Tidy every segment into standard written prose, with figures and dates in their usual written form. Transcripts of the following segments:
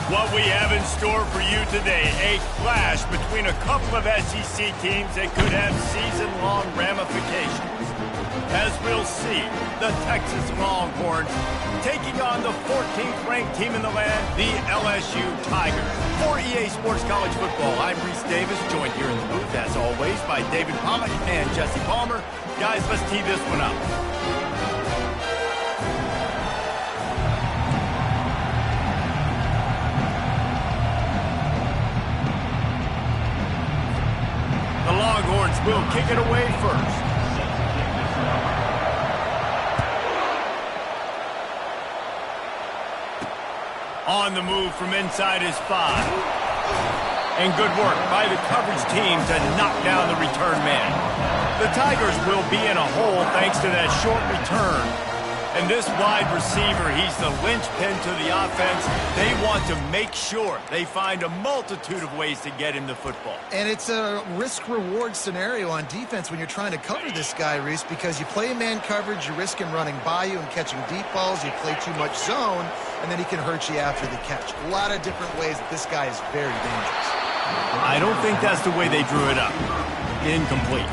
What we have in store for you today, a clash between a couple of SEC teams that could have season-long ramifications. As we'll see, the Texas Longhorns taking on the 14th-ranked team in the land, the LSU Tigers. For EA Sports College Football, I'm Reese Davis, joined here in the booth, as always, by David Pollack and Jesse Palmer. Guys, let's tee this one up. The Longhorns will kick it away first. On the move from inside his 5. And good work by the coverage team to knock down the return man. The Tigers will be in a hole thanks to that short return. And this wide receiver, he's the linchpin to the offense. They want to make sure they find a multitude of ways to get him the football. And it's a risk-reward scenario on defense when you're trying to cover this guy, Reese, because you play man coverage, you risk him running by you and catching deep balls. You play too much zone, and then he can hurt you after the catch. A lot of different ways that this guy is very dangerous. I don't think that's the way they drew it up. Incomplete.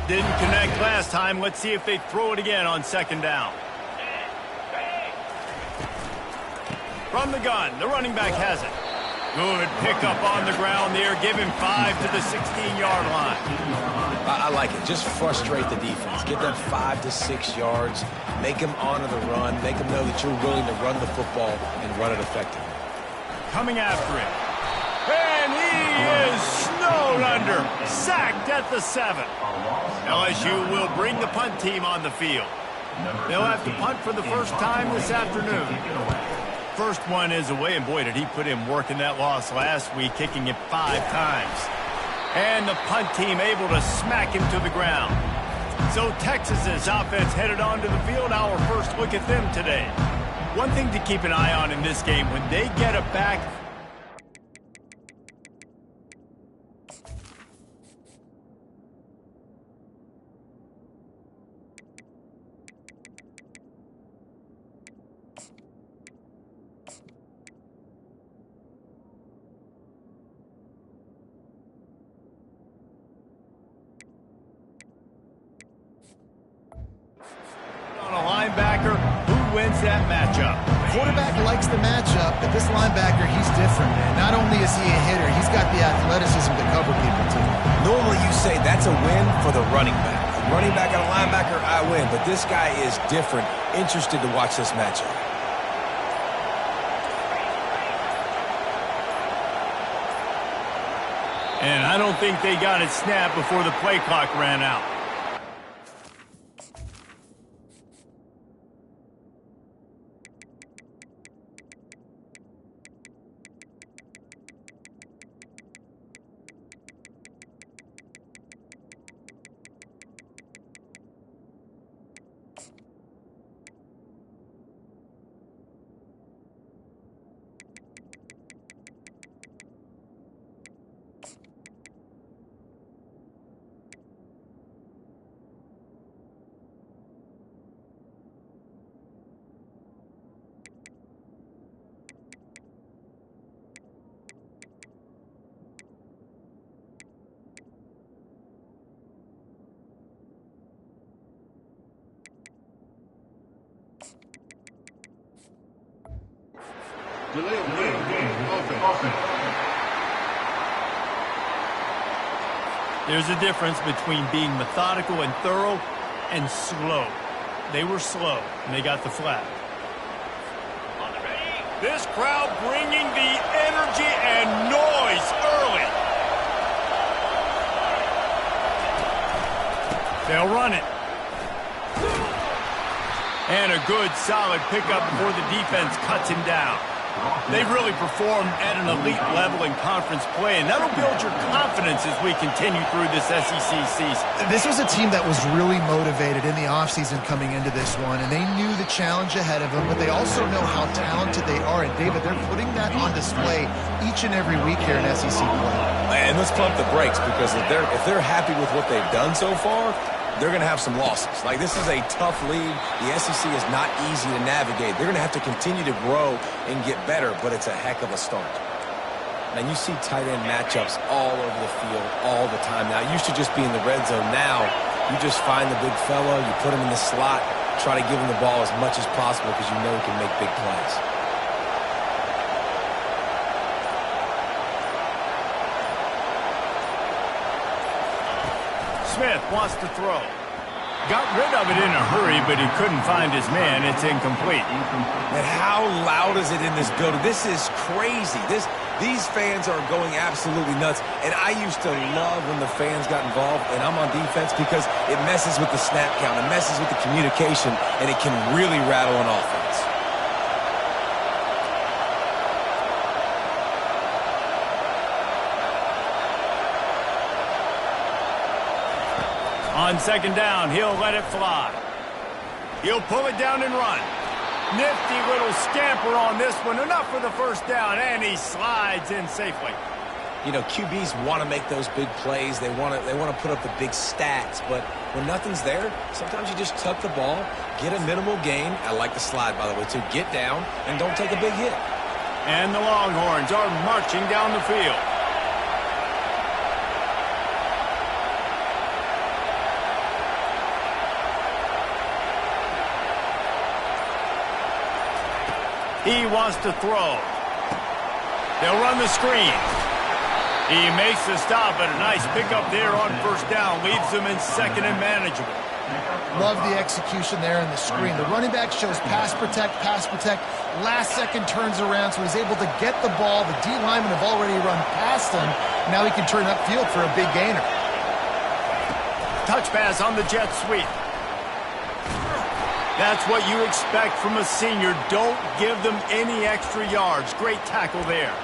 Didn't connect last time. Let's see if they throw it again on second down. From the gun, the running back has it. Good pickup on the ground there. Give him 5 to the 16-yard line. I like it. Just frustrate the defense. Give them 5 to 6 yards. Make them honor the run. Make them know that you're willing to run the football and run it effectively. Coming after him. And he is snowed under. Sacked at the 7. LSU will bring the punt team on the field. They'll have to punt for the first time this afternoon. First one is away, and boy, did he put in work in that loss last week, kicking it 5 times. And the punt team able to smack him to the ground. So Texas's offense headed onto the field. Our first look at them today. One thing to keep an eye on in this game, when they get it back, that matchup. Quarterback likes the matchup, but this linebacker, he's different, man. Not only is he a hitter, he's got the athleticism to cover people, too. Normally you say that's a win for the running back. A running back and a linebacker, I win. But this guy is different. Interested to watch this matchup. And I don't think they got it snapped before the play clock ran out. There's a difference between being methodical and thorough and slow. They were slow, and they got the flag. This crowd bringing the energy and noise early. They'll run it. And a good, solid pickup before the defense cuts him down. They've really performed at an elite level in conference play, and that'll build your confidence as we continue through this SEC season. This was a team that was really motivated in the offseason coming into this one, and they knew the challenge ahead of them, but they also know how talented they are. And, David, they're putting that on display each and every week here in SEC play. And let's pump the brakes, because if they're happy with what they've done so far, they're going to have some losses. Like, this is a tough league. The SEC is not easy to navigate. They're going to have to continue to grow and get better, but it's a heck of a start. And you see tight end matchups all over the field all the time now. It used to just be in the red zone. Now you just find the big fella, you put him in the slot, try to give him the ball as much as possible because you know he can make big plays. Smith wants to throw. Got rid of it in a hurry, but he couldn't find his man. It's incomplete. And how loud is it in this building? This is crazy. These fans are going absolutely nuts. And I used to love when the fans got involved, and I'm on defense, because it messes with the snap count, it messes with the communication, and it can really rattle an offense. On second down, he'll let it fly. He'll pull it down and run. Nifty little scamper on this one. Enough for the first down, and he slides in safely. You know, QBs want to make those big plays. They want to put up the big stats. But when nothing's there, sometimes you just tuck the ball, get a minimal gain. I like the slide, by the way, too. Get down and don't take a big hit. And the Longhorns are marching down the field. He wants to throw. They'll run the screen. He makes the stop, but a nice pickup there on first down. Leaves them in second and manageable. Love the execution there in the screen. The running back shows pass protect, pass protect. Last second turns around, so he's able to get the ball. The D linemen have already run past him. Now he can turn upfield for a big gainer. Touch pass on the jet sweep. That's what you expect from a senior. Don't give them any extra yards. Great tackle there.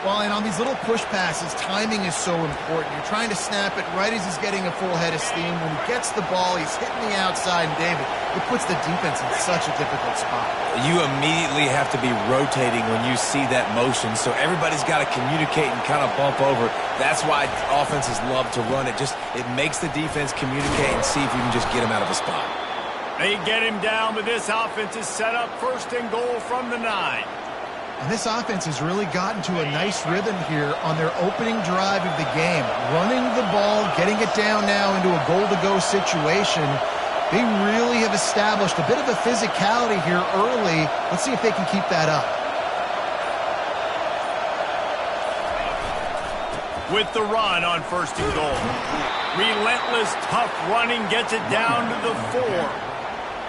Well, and on these little push passes, timing is so important. You're trying to snap it right as he's getting a full head of steam. When he gets the ball, he's hitting the outside, and David, it puts the defense in such a difficult spot. You immediately have to be rotating when you see that motion, so everybody's got to communicate and kind of bump over. That's why offenses love to run it. It makes the defense communicate and see if you can just get him out of a spot. They get him down, but this offense is set up first and goal from the 9. And this offense has really gotten to a nice rhythm here on their opening drive of the game. Running the ball, getting it down now into a goal-to-go situation. They really have established a bit of a physicality here early. Let's see if they can keep that up. With the run on first and goal. Relentless, tough running gets it down to the 4.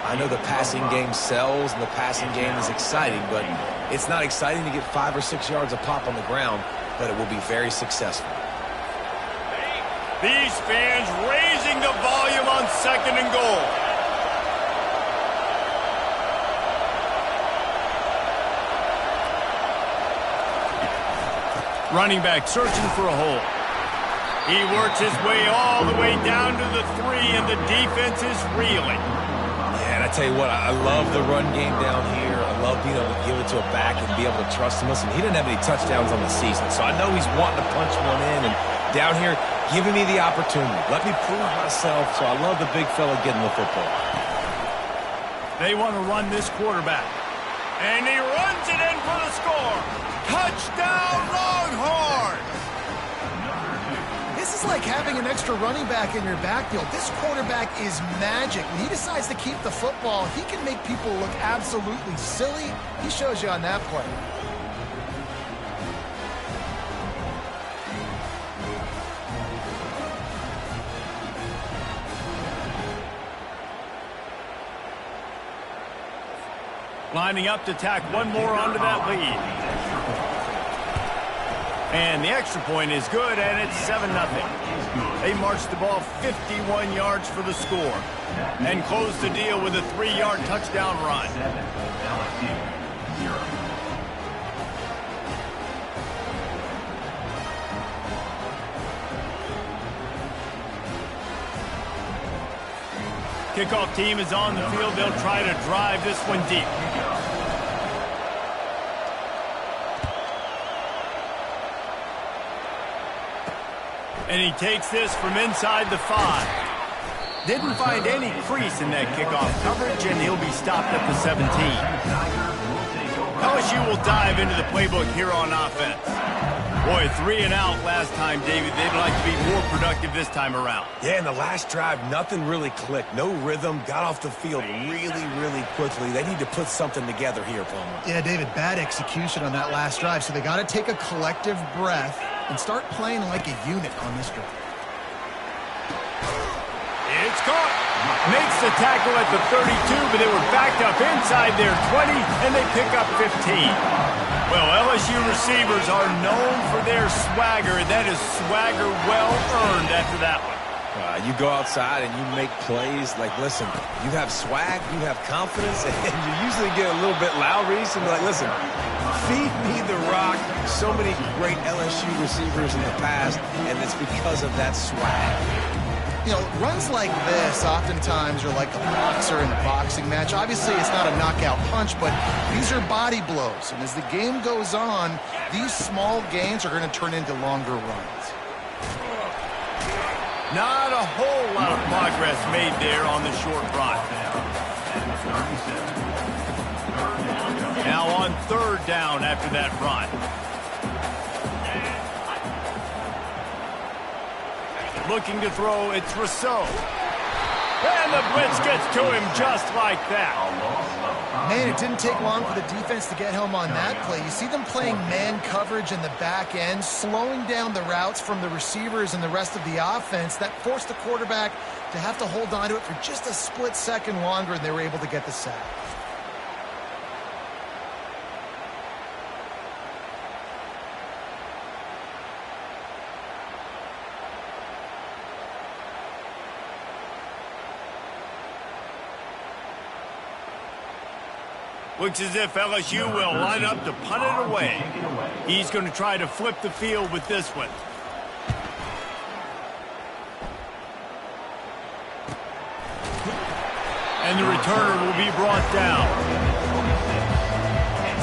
I know the passing game sells and the passing game is exciting, but it's not exciting to get 5 or 6 yards a pop on the ground, but it will be very successful. These fans raising the volume on second and goal. Running back searching for a hole. He works his way all the way down to the 3, and the defense is reeling. And I tell you what, I love the run game down here. I love being able to give it to a back and be able to trust him. Listen, he didn't have any touchdowns on the season, so I know he's wanting to punch one in. And down here, giving me the opportunity. Let me prove myself, so I love the big fella getting the football. They want to run this quarterback. And he runs it in for the score. Touchdown, Longhorns! This is like having an extra running back in your backfield. This quarterback is magic. When he decides to keep the football, he can make people look absolutely silly. He shows you on that play. Lining up to tack one more onto that lead. And the extra point is good, and it's 7-0. They march the ball 51 yards for the score and close the deal with a 3-yard touchdown run. Kickoff team is on the field. They'll try to drive this one deep. And he takes this from inside the 5. Didn't find any crease in that kickoff coverage, and he'll be stopped at the 17. LSU will dive into the playbook here on offense. Boy, 3 and out last time, David. They'd like to be more productive this time around. Yeah, in the last drive, nothing really clicked. No rhythm, got off the field really, really quickly. They need to put something together here, Palmer. Yeah, David, bad execution on that last drive, so they got to take a collective breath and start playing like a unit on this drive. It's caught. Makes the tackle at the 32, but they were backed up inside their 20, and they pick up 15. Well, LSU receivers are known for their swagger. That is swagger well earned after that one. You go outside and you make plays. Like, listen, you have swag, you have confidence, and you usually get a little bit loud, Reese, and be like, listen, feed me the rock. So many great LSU receivers in the past, and it's because of that swag. You know, runs like this oftentimes are like a boxer in a boxing match. Obviously, it's not a knockout punch, but these are body blows. And as the game goes on, these small gains are going to turn into longer runs. Not a whole lot of progress made there on the short run. Now on 3rd down after that run. Looking to throw, it's Rousseau. And the blitz gets to him just like that. Man, it didn't take long for the defense to get home on that play. You see them playing man coverage in the back end, slowing down the routes from the receivers and the rest of the offense. That forced the quarterback to have to hold on to it for just a split second longer, and they were able to get the sack. Looks as if LSU will line up to punt it away. He's going to try to flip the field with this one. And the returner will be brought down.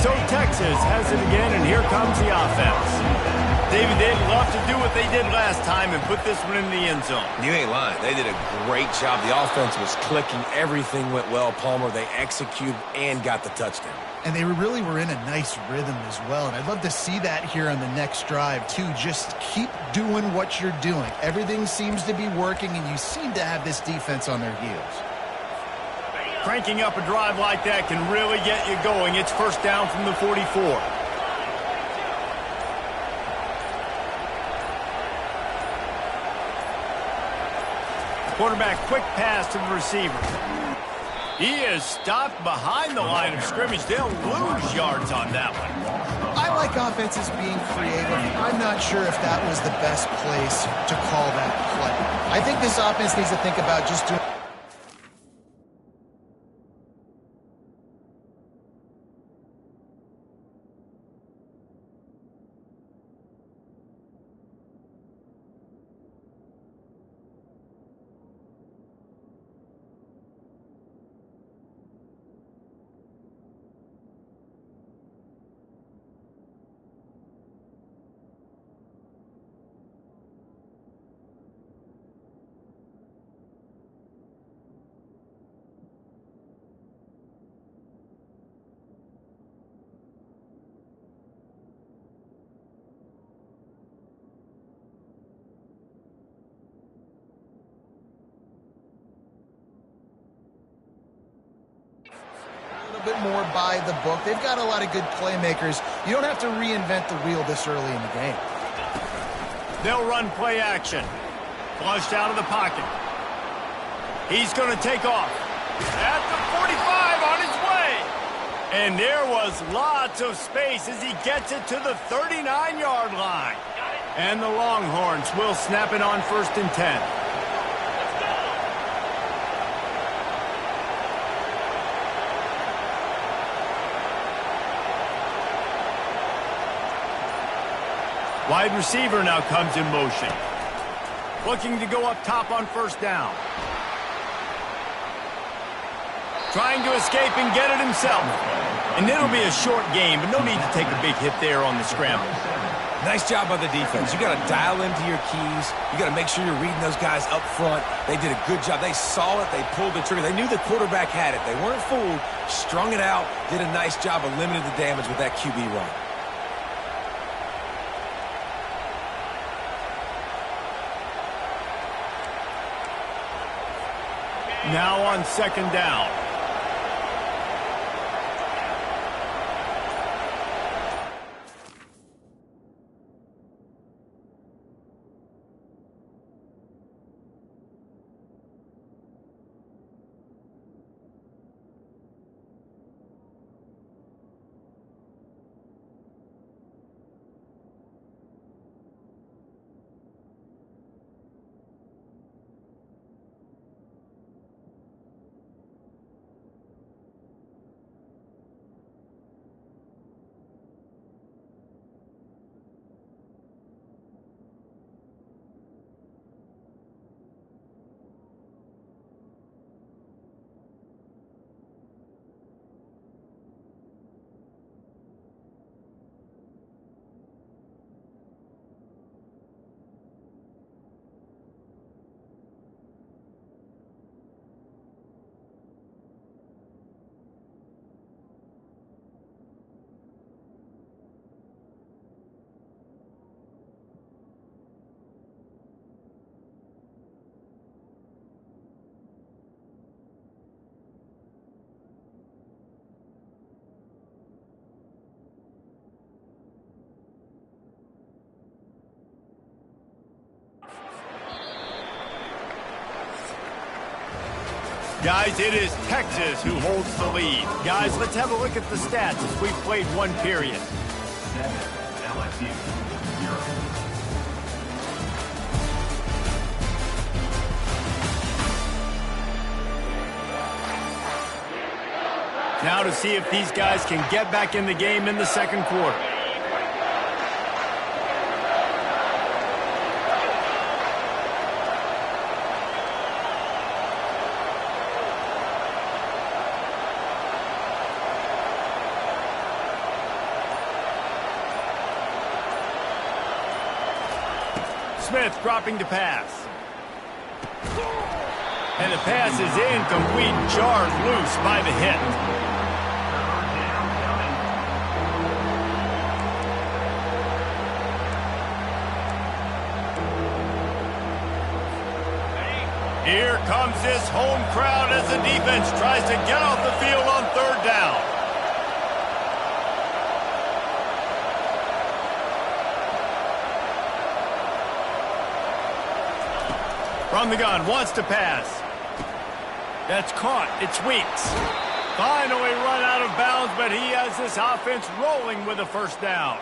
So Texas has it again, and here comes the offense. David, they'd love to do what they did last time and put this one in the end zone. You ain't lying. They did a great job. The offense was clicking. Everything went well, Palmer. They executed and got the touchdown. And they really were in a nice rhythm as well. And I'd love to see that here on the next drive, too. Just keep doing what you're doing. Everything seems to be working, and you seem to have this defense on their heels. Cranking up a drive like that can really get you going. It's 1st down from the 44. Quarterback, quick pass to the receiver. He is stopped behind the line of scrimmage. They'll lose yards on that one. I like offenses being creative. I'm not sure if that was the best place to call that play. I think this offense needs to think about just doing... bit more by the book. They've got a lot of good playmakers. You don't have to reinvent the wheel this early in the game. They'll run play action. Flushed out of the pocket. He's going to take off. At the 45 on his way. And there was lots of space as he gets it to the 39-yard line. And the Longhorns will snap it on 1st and 10. Wide receiver now comes in motion. Looking to go up top on 1st down. Trying to escape and get it himself. And it'll be a short game, but no need to take a big hit there on the scramble. Nice job by the defense. You got to dial into your keys. You got to make sure you're reading those guys up front. They did a good job. They saw it. They pulled the trigger. They knew the quarterback had it. They weren't fooled. Strung it out. Did a nice job of limiting the damage with that QB run. Now on second down. Guys, it is Texas who holds the lead. Guys, let's have a look at the stats as we've played one period. LSU, 0. Now to see if these guys can get back in the game in the second quarter. Smith dropping to pass. And the pass is incomplete, jarred loose by the hit. Here comes this home crowd as the defense tries to get off the field on third down. From the gun, wants to pass. That's caught. It's Weeks. Finally run out of bounds, but he has this offense rolling with a first down.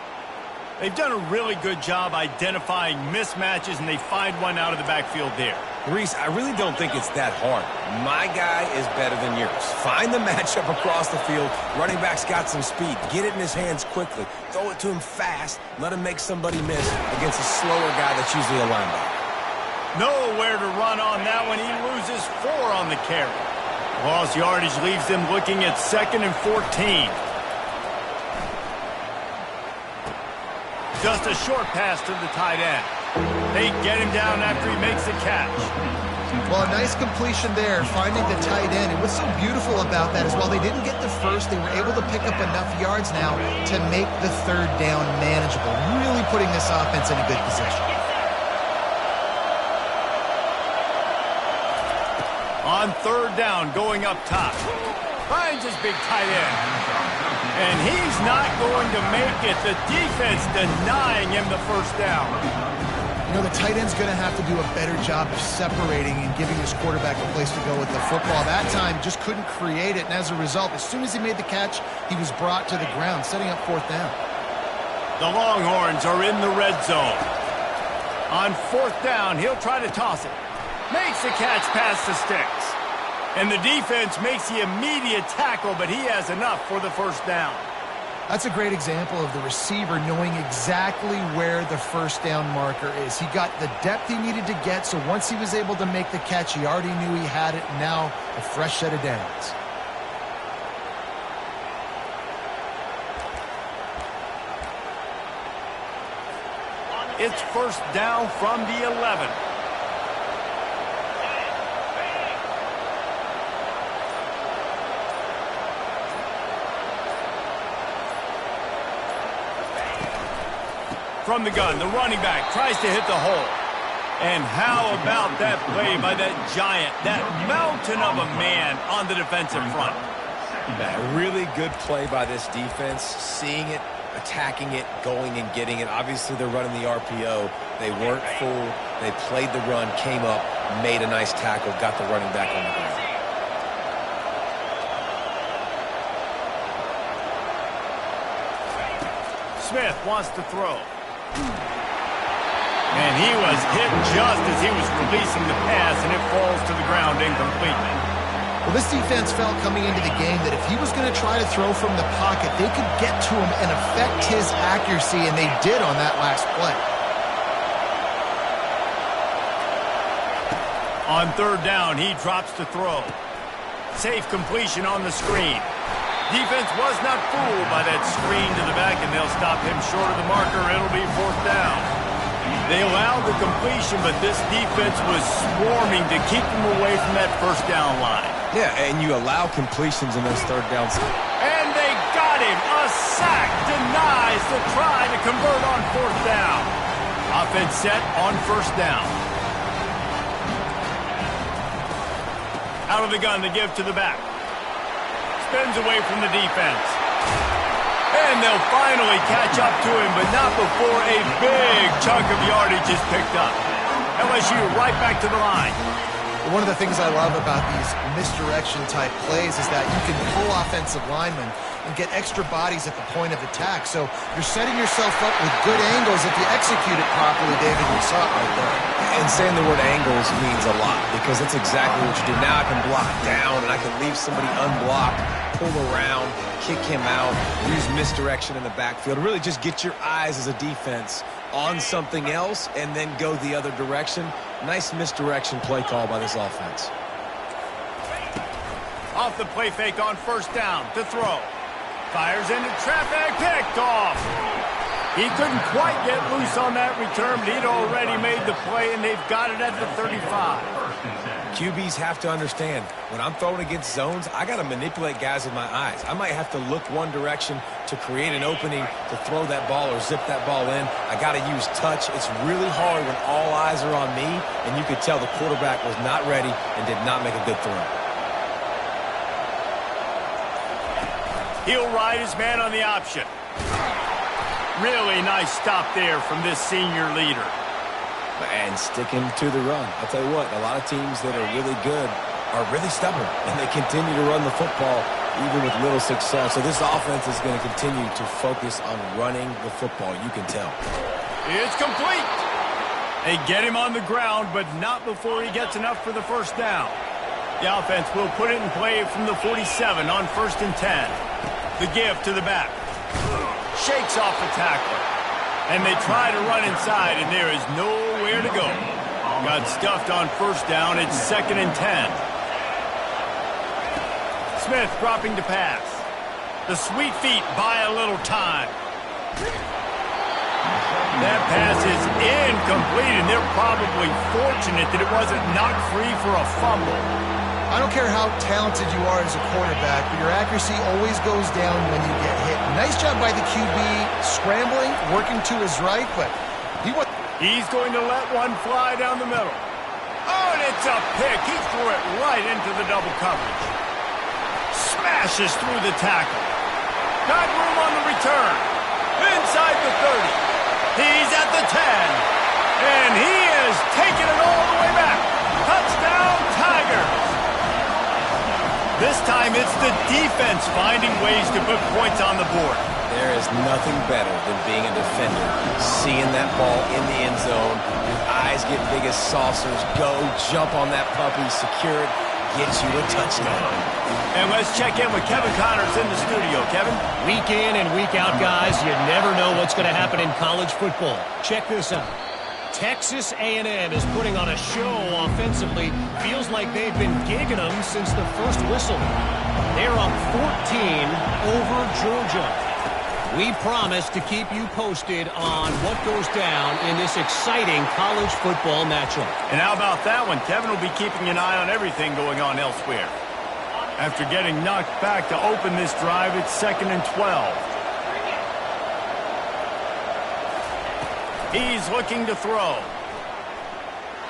They've done a really good job identifying mismatches, and they find one out of the backfield there. Reese, I really don't think it's that hard. My guy is better than yours. Find the matchup across the field. Running back's got some speed. Get it in his hands quickly. Throw it to him fast. Let him make somebody miss against a slower guy that's usually a linebacker. Nowhere to run on that one. He loses 4 on the carry. Lost yardage leaves them looking at 2nd and 14. Just a short pass to the tight end. They get him down after he makes the catch. Well, a nice completion there, finding the tight end. And what's so beautiful about that is while they didn't get the first, they were able to pick up enough yards now to make the third down manageable, really putting this offense in a good position. On third down, going up top. Finds his big tight end. And he's not going to make it. The defense denying him the first down. You know, the tight end's going to have to do a better job of separating and giving his quarterback a place to go with the football. That time, just couldn't create it, and as a result, as soon as he made the catch, he was brought to the ground, setting up fourth down. The Longhorns are in the red zone. On fourth down, he'll try to toss it. Makes the catch past the sticks. And the defense makes the immediate tackle, but he has enough for the first down. That's a great example of the receiver knowing exactly where the first down marker is. He got the depth he needed to get, so once he was able to make the catch, he already knew he had it, and now a fresh set of downs. It's first down from the 11. From the gun, the running back tries to hit the hole. And how about that play by that giant, that mountain of a man on the defensive front? A really good play by this defense, seeing it, attacking it, going and getting it. Obviously, they're running the RPO. They weren't full. They played the run, came up, made a nice tackle, got the running back on the ground. Smith wants to throw. And he was hit just as he was releasing the pass, and it falls to the ground incomplete. Well, this defense felt coming into the game that if he was going to try to throw from the pocket, they could get to him and affect his accuracy, and they did on that last play. On third down, he drops to throw. Safe completion on the screen. Defense was not fooled by that screen to the back, and they'll stop him short of the marker. It'll be fourth down. They allowed the completion, but this defense was swarming to keep them away from that first down line. Yeah, and you allow completions in those third downs. And they got him. A sack denies the try to convert on fourth down. Offense set on first down. Out of the gun to give to the back. Spins away from the defense. And they'll finally catch up to him, but not before a big chunk of yardage is picked up. LSU right back to the line. One of the things I love about these misdirection-type plays is that you can pull offensive linemen and get extra bodies at the point of attack. So you're setting yourself up with good angles if you execute it properly, David. You saw it right there. And saying the word angles means a lot because that's exactly what you do. Now I can block down and I can leave somebody unblocked, pull around, kick him out, use misdirection in the backfield. Really just get your eyes as a defense on something else and then go the other direction. Nice misdirection play call by this offense. Off the play fake on first down to throw. Fires into traffic, picked off. He couldn't quite get loose on that return, but he'd already made the play, and they've got it at the 35. QBs have to understand, when I'm throwing against zones, I got to manipulate guys with my eyes. I might have to look one direction to create an opening to throw that ball or zip that ball in. I got to use touch. It's really hard when all eyes are on me, and you could tell the quarterback was not ready and did not make a good throw. He'll ride his man on the option. Really nice stop there from this senior leader. And sticking to the run. I'll tell you what, a lot of teams that are really good are really stubborn, and they continue to run the football even with little success. So this offense is going to continue to focus on running the football. You can tell. It's complete. They get him on the ground, but not before he gets enough for the first down. The offense will put it in play from the 47 on 1st and 10. The give to the back. Shakes off the tackler. And they try to run inside, and there is nowhere to go. Got stuffed on first down. It's 2nd and 10. Smith dropping to pass. The sweet feet buy a little time. That pass is incomplete, and they're probably fortunate that it wasn't knocked free for a fumble. I don't care how talented you are as a quarterback, but your accuracy always goes down when you get hit. Nice job by the QB scrambling, working to his right, but he's going to let one fly down the middle. Oh, and it's a pick. He threw it right into the double coverage. Smashes through the tackle. Got room on the return. Inside the 30. He's at the 10. And he is taking it all the way back. Touchdown, Tigers. This time it's the defense finding ways to put points on the board. There is nothing better than being a defender, seeing that ball in the end zone, your eyes get big as saucers, go, jump on that puppy, secure it, get you a touchdown. And let's check in with Kevin Connors in the studio. Kevin? Week in and week out, guys, you never know what's going to happen in college football. Check this out. Texas A&M is putting on a show offensively. Feels like they've been gigging them since the first whistle. They're up 14 over Georgia. We promise to keep you posted on what goes down in this exciting college football matchup. And how about that one? Kevin will be keeping an eye on everything going on elsewhere. After getting knocked back to open this drive, it's 2nd and 12. He's looking to throw.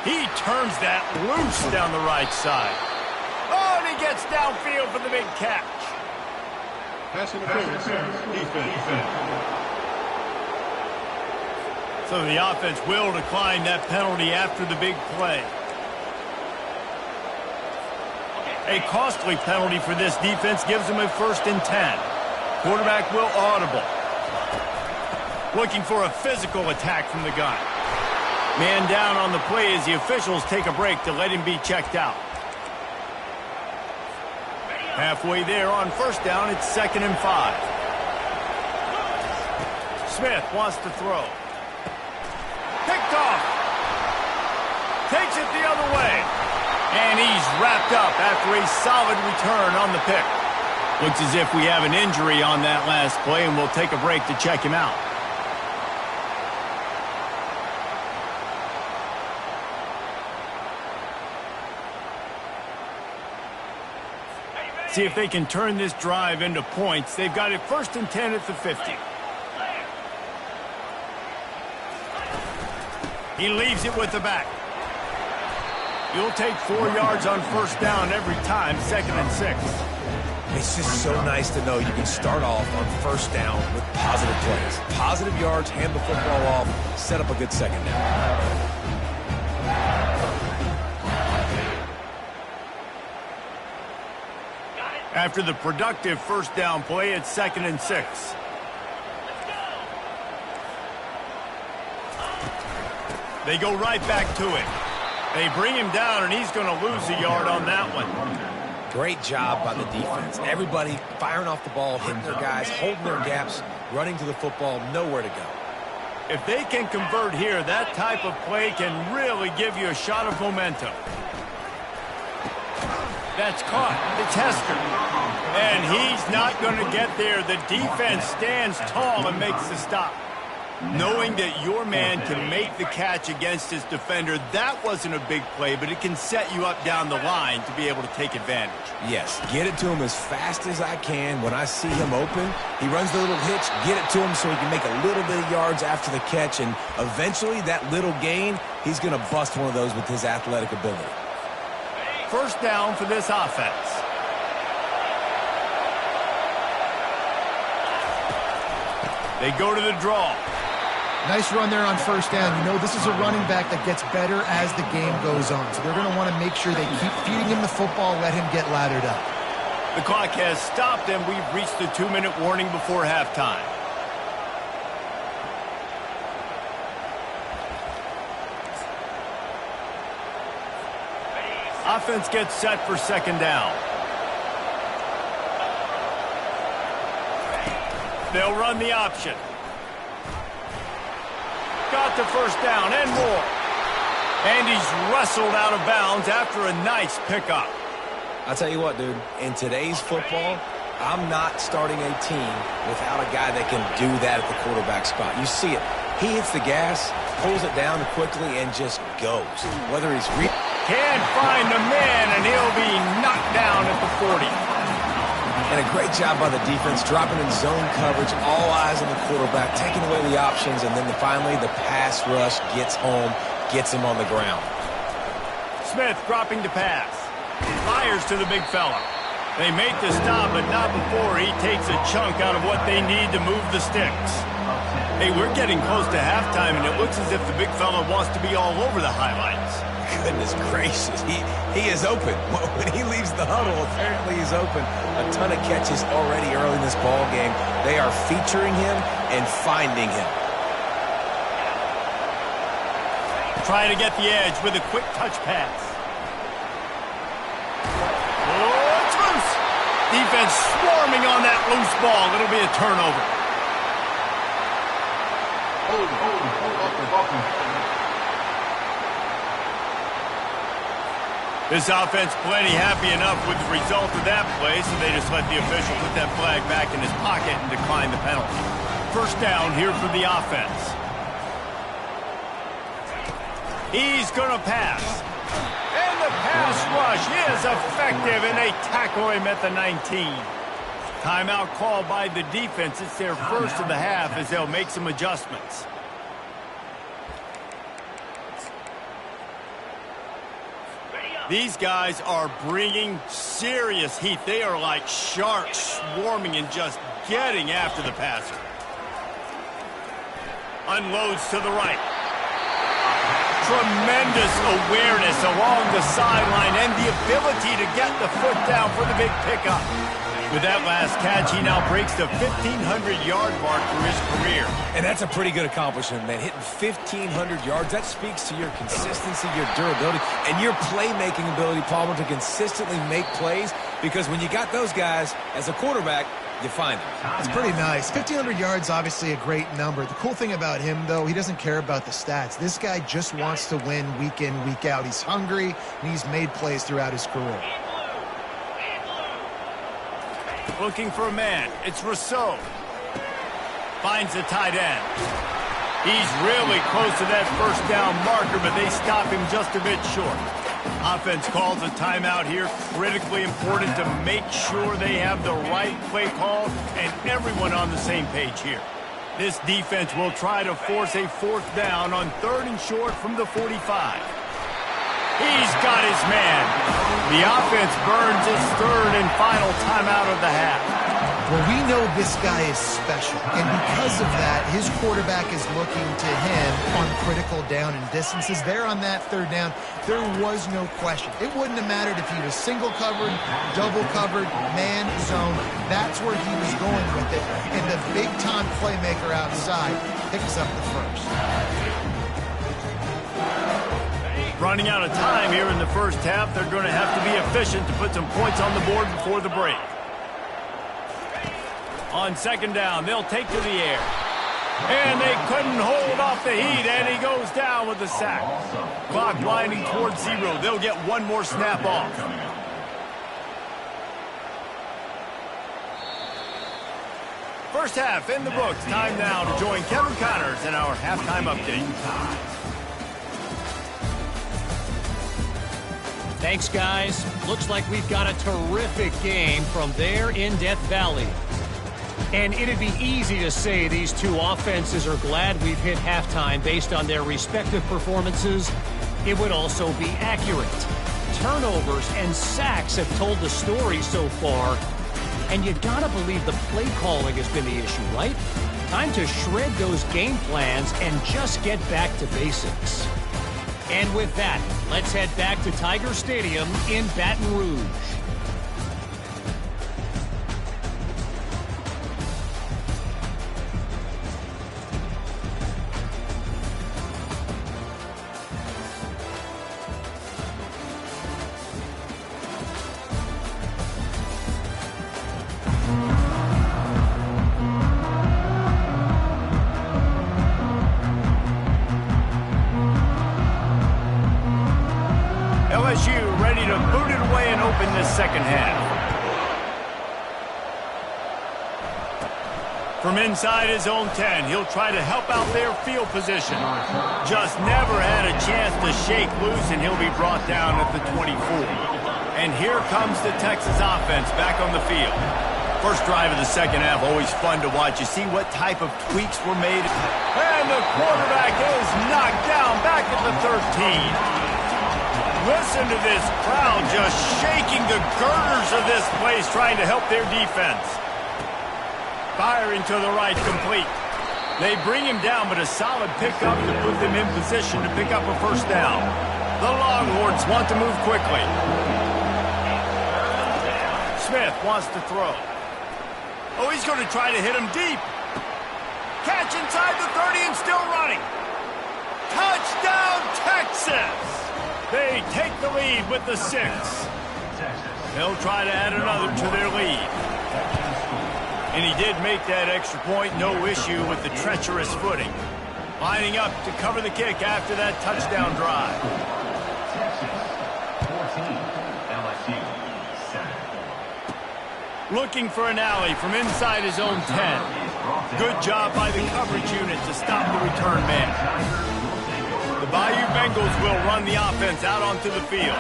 He turns that loose down the right side. Oh, and he gets downfield for the big catch. Pass interference. Defense. So the offense will decline that penalty after the big play. A costly penalty for this defense gives them a 1st and 10. Quarterback will audible. Looking for a physical attack from the gun. Man down on the play as the officials take a break to let him be checked out. Halfway there on 1st down, it's 2nd and 5. Smith wants to throw. Picked off. Takes it the other way. And he's wrapped up after a solid return on the pick. Looks as if we have an injury on that last play, and we'll take a break to check him out. See if they can turn this drive into points. They've got it 1st and 10 at the 50. He leaves it with the back. You'll take 4 yards on 1st down every time, 2nd and 6. It's just so nice to know you can start off on 1st down with positive plays. Positive yards, hand the football off, set up a good 2nd down. After the productive 1st down play, it's 2nd and 6. They go right back to it. They bring him down, and he's going to lose a yard on that one. Great job by the defense. Everybody firing off the ball, hitting their guys, holding their gaps, running to the football, nowhere to go. If they can convert here, that type of play can really give you a shot of momentum. That's caught. It's Hester. And he's not going to get there. The defense stands tall and makes the stop. Knowing that your man can make the catch against his defender, that wasn't a big play, but it can set you up down the line to be able to take advantage. Yes, get it to him as fast as I can. When I see him open, he runs the little hitch, get it to him so he can make a little bit of yards after the catch, and eventually that little gain, he's going to bust one of those with his athletic ability. 1st down for this offense. They go to the draw. Nice run there on 1st down. You know, this is a running back that gets better as the game goes on. So they're going to want to make sure they keep feeding him the football, let him get laddered up. The clock has stopped, and we've reached the 2-minute warning before halftime. Offense gets set for 2nd down. They'll run the option. Got to 1st down and more. And he's wrestled out of bounds after a nice pickup. I'll tell you what, dude, in today's football, I'm not starting a team without a guy that can do that at the quarterback spot. You see it. He hits the gas, pulls it down quickly, and just goes. Whether he's can't find a man, and he'll be knocked down at the 40. And a great job by the defense, dropping in zone coverage, all eyes on the quarterback, taking away the options, and then finally the pass rush gets home, gets him on the ground. Smith dropping to pass. Fires to the big fella. They make the stop, but not before he takes a chunk out of what they need to move the sticks. Hey, we're getting close to halftime, and it looks as if the big fella wants to be all over the highlights. Goodness gracious, he is open. When he leaves the huddle, apparently he's open. A ton of catches already early in this ball game. They are featuring him and finding him. Trying to get the edge with a quick touch pass. Oh, it's loose. Defense swarming on that loose ball. It'll be a turnover. This offense plenty happy enough with the result of that play, so they just let the official put that flag back in his pocket and decline the penalty. first down here for the offense. He's going to pass. And the pass rush is effective, and they tackle him at the 19. Timeout called by the defense. It's their first of the half as they'll make some adjustments. These guys are bringing serious heat. They are like sharks swarming and just getting after the passer. Unloads to the right. Tremendous awareness along the sideline and the ability to get the foot down for the big pickup. With that last catch, he now breaks the 1,500-yard mark for his career. And that's a pretty good accomplishment, man. Hitting 1,500 yards, that speaks to your consistency, your durability, and your playmaking ability, Palmer, to consistently make plays. Because when you got those guys as a quarterback, you find them. It's pretty nice. 1,500 yards, obviously a great number. The cool thing about him, though, he doesn't care about the stats. This guy just wants to win week in, week out. He's hungry, and he's made plays throughout his career. Looking for a man. It's Rousseau. Finds the tight end. He's really close to that first down marker, but they stop him just a bit short. Offense calls a timeout here. Critically important to make sure they have the right play call and everyone on the same page here. This defense will try to force a fourth down on 3rd and short from the 45. He's got his man. The offense burns its 3rd and final timeout of the half. Well, we know this guy is special, and because of that, his quarterback is looking to him on critical down and distances. There on that 3rd down, there was no question. It wouldn't have mattered if he was single covered, double covered, man zone. That's where he was going with it, and the big-time playmaker outside picks up the first. Running out of time here in the first half. They're going to have to be efficient to put some points on the board before the break. On 2nd down, they'll take to the air. And they couldn't hold off the heat, and he goes down with a sack. Clock winding towards 0. They'll get one more snap off. First half in the books. Time now to join Kevin Connors in our halftime update. Thanks, guys. Looks like we've got a terrific game from there in Death Valley. And it'd be easy to say these two offenses are glad we've hit halftime based on their respective performances. It would also be accurate. Turnovers and sacks have told the story so far. And you gotta believe the play calling has been the issue, right? Time to shred those game plans and just get back to basics. And with that, let's head back to Tiger Stadium in Baton Rouge. LSU ready to boot it away and open this second half. From inside his own 10, he'll try to help out their field position. Just never had a chance to shake loose, and he'll be brought down at the 24. And here comes the Texas offense back on the field. First drive of the second half, always fun to watch. You see what type of tweaks were made. And the quarterback is knocked down back at the 13. Listen to this crowd just shaking the girders of this place, trying to help their defense. Firing to the right, complete. They bring him down, but a solid pickup to put them in position to pick up a first down. The Longhorns want to move quickly. Smith wants to throw. Oh, he's going to try to hit him deep. Catch inside the 30 and still running. Touchdown, Texas! They take the lead with the 6. They'll try to add another to their lead. And he did make that extra point, no issue with the treacherous footing. Lining up to cover the kick after that touchdown drive. Looking for an alley from inside his own 10. Good job by the coverage unit to stop the return man. The Bayou Bengals will run the offense out onto the field.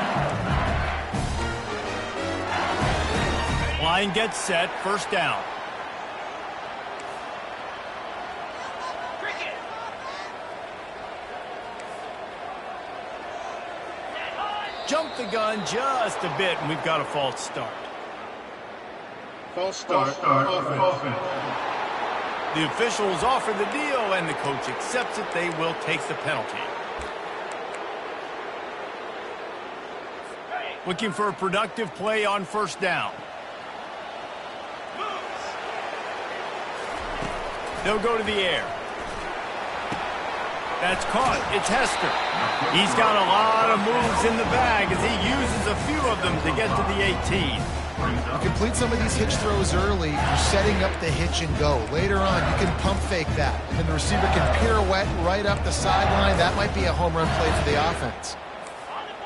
Line gets set, first down. Jump the gun just a bit, and we've got a false start. False start. Offense. The officials offer the deal, and the coach accepts it. They will take the penalty. Looking for a productive play on first down. They'll go to the air. That's caught. It's Hester. He's got a lot of moves in the bag as he uses a few of them to get to the 18. You complete some of these hitch throws early, you're setting up the hitch and go. Later on, you can pump fake that, and the receiver can pirouette right up the sideline. That might be a home run play for the offense.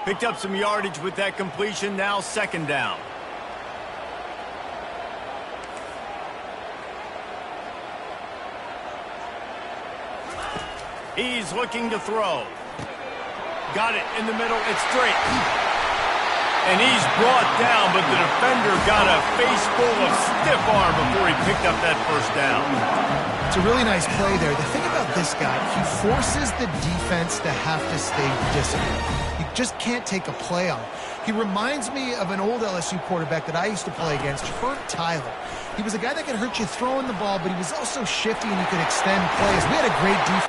Picked up some yardage with that completion. Now second down. He's looking to throw. Got it in the middle. It's straight. And he's brought down, but the defender got a face full of stiff arm before he picked up that first down. It's a really nice play there. The thing about this guy, he forces the defense to have to stay disciplined. You just can't take a play on him. He reminds me of an old LSU quarterback that I used to play against, Herb Tyler. He was a guy that could hurt you throwing the ball, but he was also shifty and he could extend plays. We had a great defense.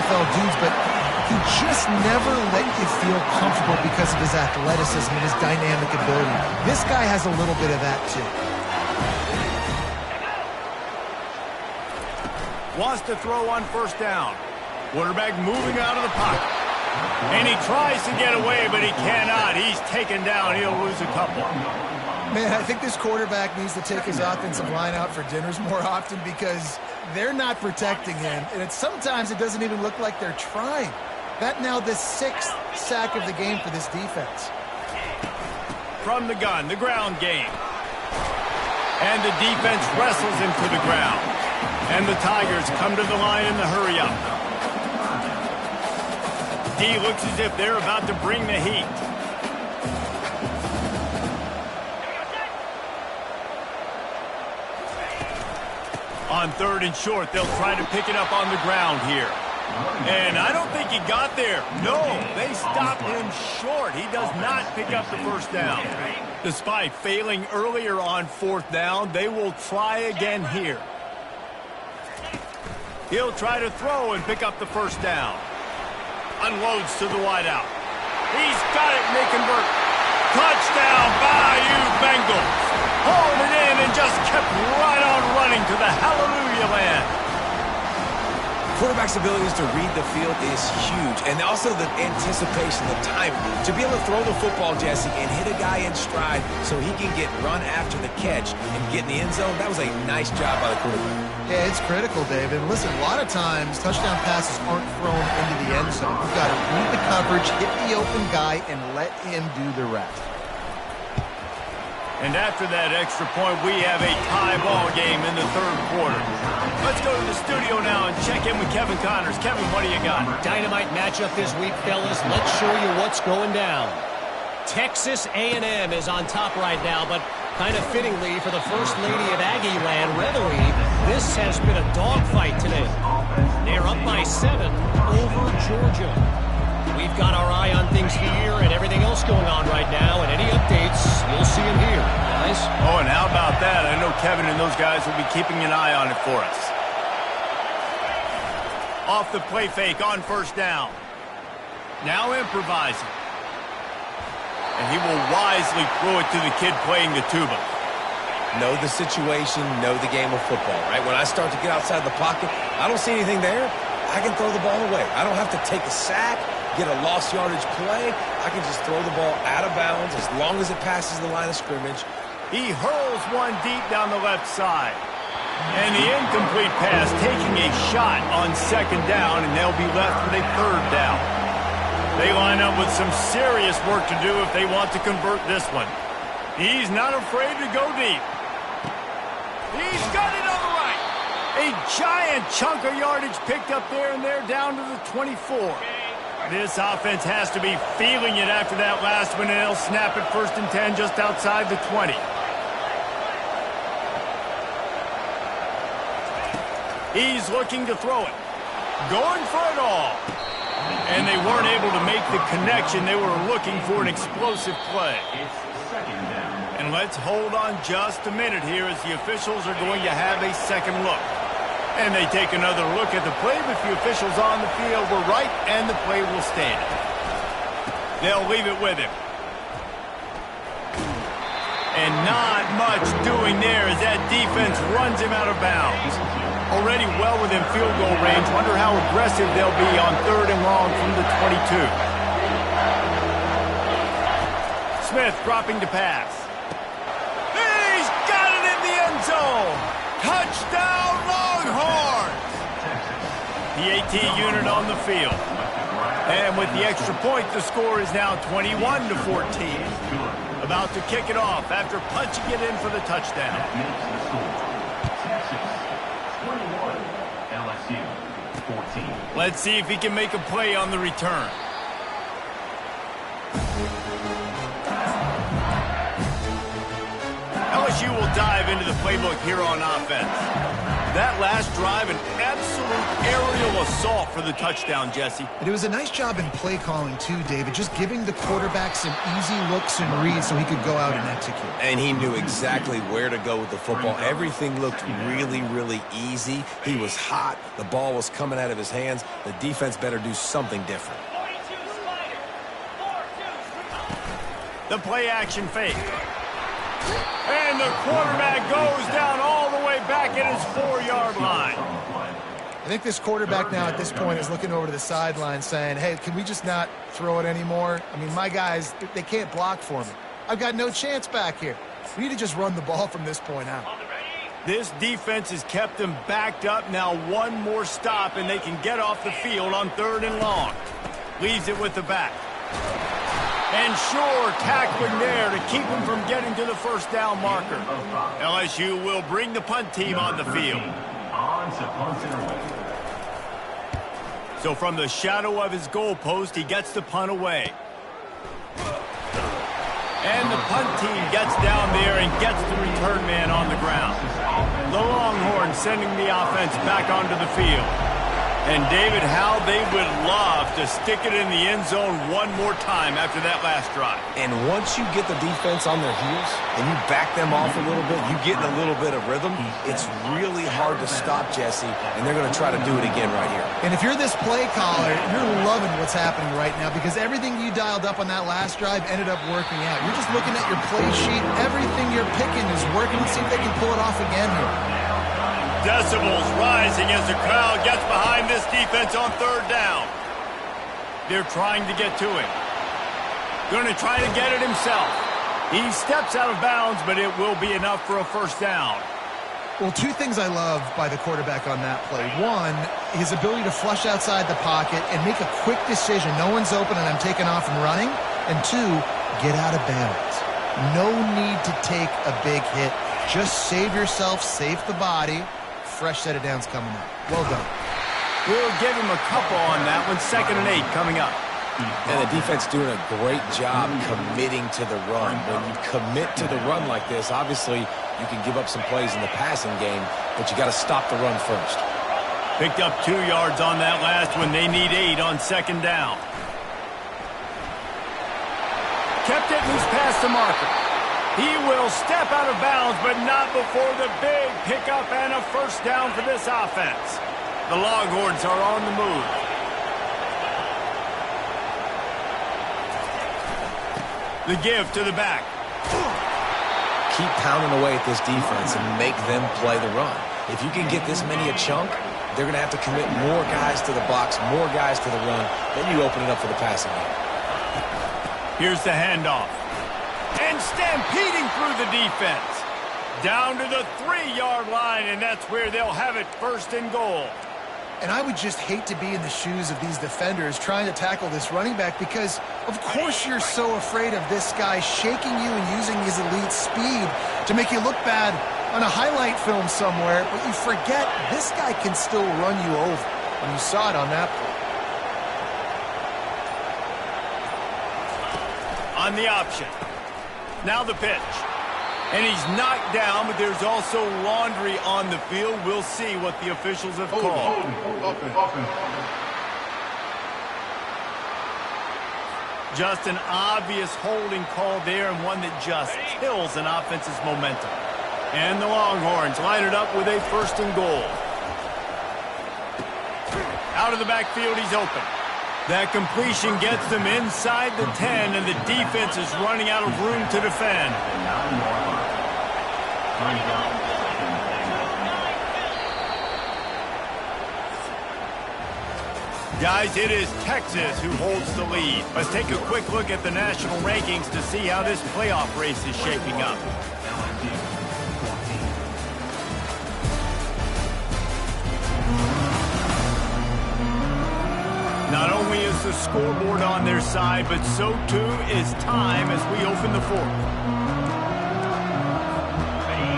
NFL dudes, but he just never let you feel comfortable because of his athleticism and his dynamic ability. This guy has a little bit of that, too. Wants to throw on first down. Quarterback moving out of the pocket. And he tries to get away, but he cannot. He's taken down. He'll lose a couple. Man, I think this quarterback needs to take his offensive line out for dinners more often because they're not protecting him. And sometimes it doesn't even look like they're trying. That now the 6th sack of the game for this defense. From the gun, the ground game. And the defense wrestles him to the ground. And the Tigers come to the line in the hurry up. D looks as if they're about to bring the heat. On 3rd and short, they'll try to pick it up on the ground here. And I don't think he got there. No, they stopped him short. He does not pick up the first down. Despite failing earlier on 4th down, they will try again here. He'll try to throw and pick up the first down. Unloads to the wideout. He's got it, and they convert. Touchdown, Bayou Bengals. Hauled it in and just kept right on running to the hallelujah land. Quarterback's abilities to read the field is huge, and also the anticipation, the timing. To be able to throw the football, Jesse, and hit a guy in stride so he can get run after the catch and get in the end zone, that was a nice job by the quarterback. Yeah, it's critical, David. And listen, a lot of times touchdown passes aren't thrown into the end zone. You've got to read the coverage, hit the open guy, and let him do the rest. And after that extra point, we have a tie ball game in the 3rd quarter. Let's go to the studio now and check in with Kevin Connors. Kevin, what do you got? Dynamite matchup this week, fellas. Let's show you what's going down. Texas A&M is on top right now, but kind of fittingly for the First Lady of Aggie Land, Reveille, this has been a dogfight today. They're up by 7 over Georgia. We've got our eye on things here and everything else going on right now, and any updates, you'll see them here, guys. Oh, and how about that? I know Kevin and those guys will be keeping an eye on it for us. Off the play fake on first down. Now improvising. And he will wisely throw it to the kid playing the tuba. Know the situation, know the game of football, right? When I start to get outside the pocket, I don't see anything there. I can throw the ball away. I don't have to take a sack, get a lost yardage play. I can just throw the ball out of bounds as long as it passes the line of scrimmage. He hurls one deep down the left side. And the incomplete pass taking a shot on 2nd down, and they'll be left with a 3rd down. They line up with some serious work to do if they want to convert this one. He's not afraid to go deep. He's got it on the right. A giant chunk of yardage picked up there, and they're down to the 24. This offense has to be feeling it after that last one, and they'll snap it 1st and 10 just outside the 20. He's looking to throw it. Going for it all. And they weren't able to make the connection. They were looking for an explosive play. And let's hold on just a minute here as the officials are going to have a second look. And they take another look at the play, but the officials on the field were right, and the play will stand. They'll leave it with him. And not much doing there as that defense runs him out of bounds. Already well within field goal range. Wonder how aggressive they'll be on 3rd and long from the 22. Smith dropping to pass. He's got it in the end zone. Touchdown Longhorns. The AT unit on the field. And with the extra point, the score is now 21-14. About to kick it off after punching it in for the touchdown. LSU 14. Let's see if he can make a play on the return. LSU will dive into the playbook here on offense. That last drive, an absolute aerial assault for the touchdown, Jesse. And it was a nice job in play calling, too, David, just giving the quarterback some easy looks and reads so he could go out and execute. And he knew exactly where to go with the football. Everything looked really, really easy. He was hot. The ball was coming out of his hands. The defense better do something different. The play action fake. And the quarterback goes down all the way back at his 4-yard line. I think this quarterback now at this point is looking over to the sideline saying, hey, can we just not throw it anymore? I mean, my guys, they can't block for me. I've got no chance back here. We need to just run the ball from this point out. This defense has kept them backed up. Now one more stop, and they can get off the field on 3rd and long. Leaves it with the back. And sure, tackling there to keep him from getting to the first down marker. LSU will bring the punt team on the field. So from the shadow of his goalpost, he gets the punt away. And the punt team gets down there and gets the return man on the ground. The Longhorns sending the offense back onto the field. And, David, how they would love to stick it in the end zone one more time after that last drive. And once you get the defense on their heels and you back them off a little bit, you get in a little bit of rhythm, it's really hard to stop, Jesse, and they're going to try to do it again right here. And if you're this play caller, you're loving what's happening right now because everything you dialed up on that last drive ended up working out. You're just looking at your play sheet. Everything you're picking is working. Let's see if they can pull it off again here. Decibels rising as the crowd gets behind this defense on 3rd down. They're trying to get to him. Going to try to get it himself. He steps out of bounds, but it will be enough for a first down. Well, 2 things I love by the quarterback on that play. 1, his ability to flush outside the pocket and make a quick decision. No one's open and I'm taking off and running. And 2, get out of bounds. No need to take a big hit. Just save yourself, save the body. Fresh set of downs coming up. Well done. We'll give him a couple on that one. 2nd and 8 coming up. And the defense doing a great job committing to the run. When you commit to the run like this, obviously you can give up some plays in the passing game, but you got to stop the run first. Picked up 2 yards on that last one. They need 8 on 2nd down. Kept it loose past the marker. He will step out of bounds, but not before the big pickup and a first down for this offense. The Longhorns are on the move. The give to the back. Keep pounding away at this defense and make them play the run. If you can get this many a chunk, they're going to have to commit more guys to the box, more guys to the run. Then you open it up for the passing game. Here's the handoff. And stampeding through the defense. Down to the 3-yard line, and that's where they'll have it 1st and goal. And I would just hate to be in the shoes of these defenders trying to tackle this running back because, of course, you're so afraid of this guy shaking you and using his elite speed to make you look bad on a highlight film somewhere, but you forget this guy can still run you over. And you saw it on that play. On the option. Now the pitch. And he's knocked down, but there's also laundry on the field. We'll see what the officials have called. Just an obvious holding call there, and one that just kills an offense's momentum. And the Longhorns line it up with a 1st and goal. Out of the backfield, he's open. That completion gets them inside the 10, and the defense is running out of room to defend. Guys, it is Texas who holds the lead. Let's take a quick look at the national rankings to see how this playoff race is shaping up. Not only is the scoreboard on their side, but so too is time as we open the 4th.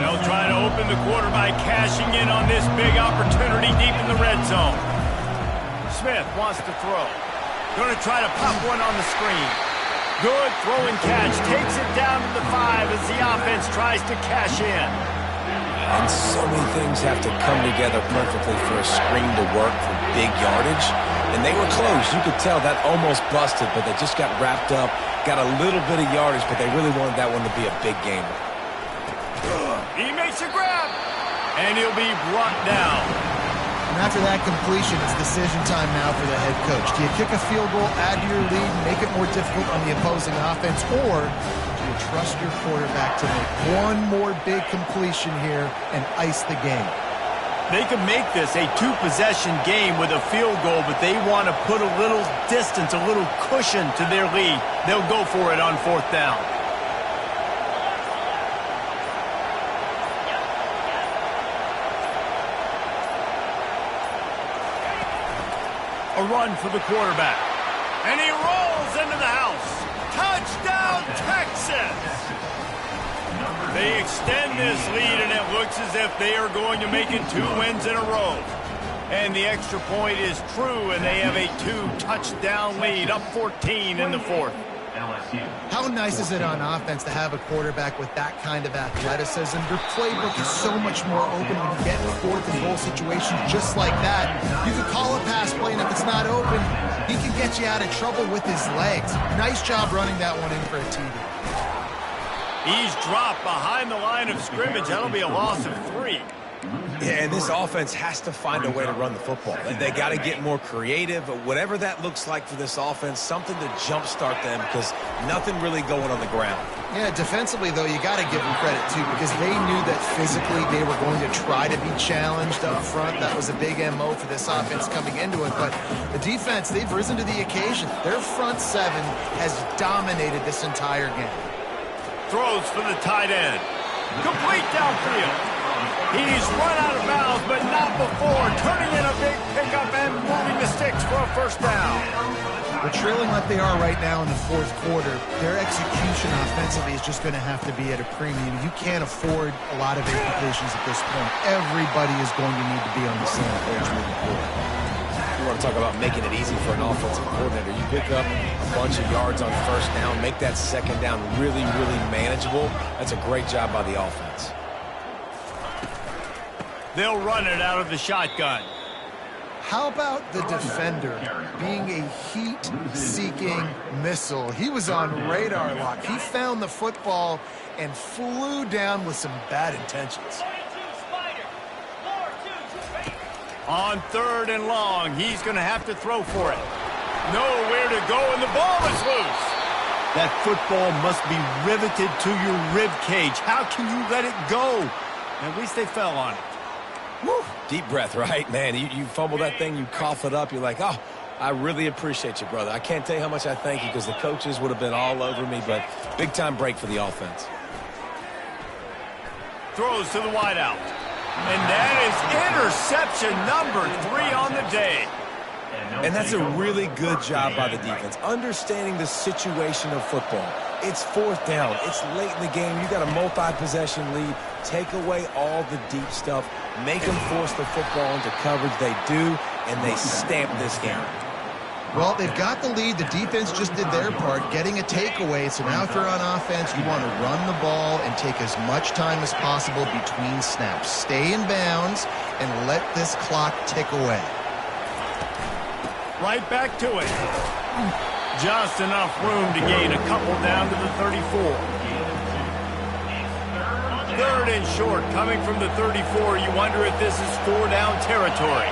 They'll try to open the quarter by cashing in on this big opportunity deep in the red zone. Smith wants to throw. Going to try to pop one on the screen. Good throw and catch. Takes it down to the 5 as the offense tries to cash in. And so many things have to come together perfectly for a screen to work for big yardage. And they were close. You could tell that almost busted, but they just got wrapped up, got a little bit of yardage, but they really wanted that one to be a big gamer. He makes a grab, and he'll be brought down. And after that completion, it's decision time now for the head coach. Do you kick a field goal, add to your lead, make it more difficult on the opposing offense, or do you trust your quarterback to make one more big completion here and ice the game? They can make this a two-possession game with a field goal, but they want to put a little distance, a little cushion to their lead. They'll go for it on 4th down. A run for the quarterback. And he rolls into the house. Touchdown, Texas! They extend this lead, and it looks as if they are going to make it 2 wins in a row. And the extra point is true, and they have a 2-touchdown lead, up 14 in the 4th. LSU. How nice is it on offense to have a quarterback with that kind of athleticism? Your playbook is so much more open when you get in 4th and goal situations just like that. You can call a pass play, and if it's not open, he can get you out of trouble with his legs. Nice job running that one in for a TD. He's dropped behind the line of scrimmage. That'll be a loss of 3. Yeah, and this offense has to find a way to run the football. They got to get more creative, but whatever that looks like for this offense, something to jumpstart them because nothing really going on the ground. Yeah, defensively, though, you got to give them credit, too, because they knew that physically they were going to try to be challenged up front. That was a big MO for this offense coming into it, but the defense, they've risen to the occasion. Their front 7 has dominated this entire game. Throws for the tight end. Complete downfield. He's run out of bounds, but not before. Turning in a big pickup and moving the sticks for a 1st down. But trailing like they are right now in the 4th quarter, their execution offensively is just going to have to be at a premium. You can't afford a lot of incompletions at this point. Everybody is going to need to be on the same page moving forward. You want to talk about making it easy for an offensive coordinator. You pick up a bunch of yards on 1st down, make that 2nd down really, really manageable. That's a great job by the offense. They'll run it out of the shotgun. How about the defender being a heat-seeking missile? He was on radar lock. He found the football and flew down with some bad intentions. On 3rd and long, he's going to have to throw for it. Nowhere to go, and the ball is loose. That football must be riveted to your rib cage. How can you let it go? At least they fell on it. Woo. Deep breath, right? Man, you fumble that thing, you cough it up, you're like, oh, I really appreciate you, brother. I can't tell you how much I thank you because the coaches would have been all over me, but big-time break for the offense. Throws to the wideout. And that is interception number 3 on the day. And that's a really good job by the defense, understanding the situation of football. It's 4th down. It's late in the game. You got a multi-possession lead. Take away all the deep stuff. Make them force the football into coverage. They do, and they stamp this game. Well, they've got the lead. The defense just did their part, getting a takeaway. So now if you're on offense, you want to run the ball and take as much time as possible between snaps. Stay in bounds and let this clock tick away. Right back to it. Just enough room to gain a couple down to the 34. 3rd and short, coming from the 34. You wonder if this is 4-down territory.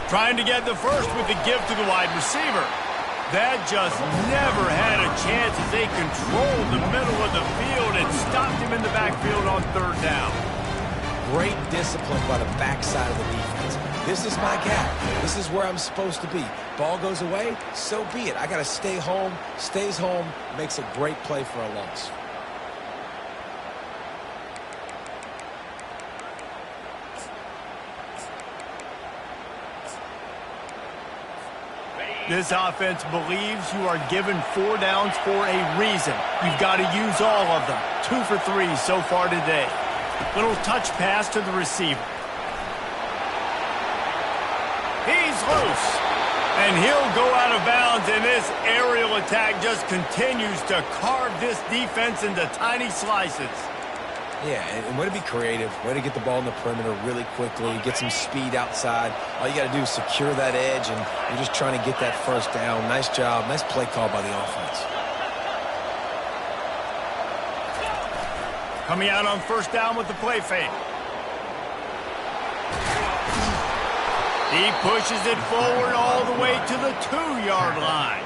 Trying to get the first with the give to the wide receiver. That just never had a chance as they controlled the middle of the field and stopped him in the backfield on 3rd down. Great discipline by the backside of the defense. This is my gap. This is where I'm supposed to be. Ball goes away, so be it. I got to stay home. Stays home, makes a great play for a loss. This offense believes you are given 4 downs for a reason. You've got to use all of them. 2 for 3 so far today. Little touch pass to the receiver. He's loose. And he'll go out of bounds, and this aerial attack just continues to carve this defense into tiny slices. Yeah, and way to be creative, way to get the ball in the perimeter really quickly, get some speed outside. All you got to do is secure that edge, and you're just trying to get that first down. Nice job, nice play call by the offense. Coming out on first down with the play fake. He pushes it forward all the way to the 2-yard line.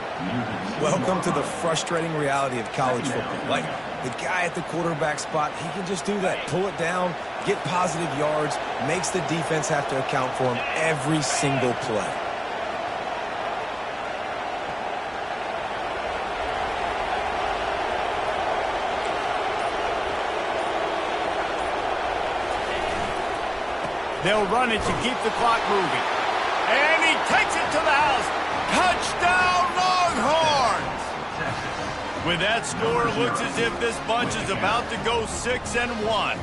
Welcome to the frustrating reality of college football. Like, the guy at the quarterback spot, he can just do that. Pull it down, get positive yards, makes the defense have to account for him every single play. They'll run it to keep the clock moving. And he takes it to the house. Touchdown, Longhorns! With that score, it looks as if this bunch is about to go 6-1.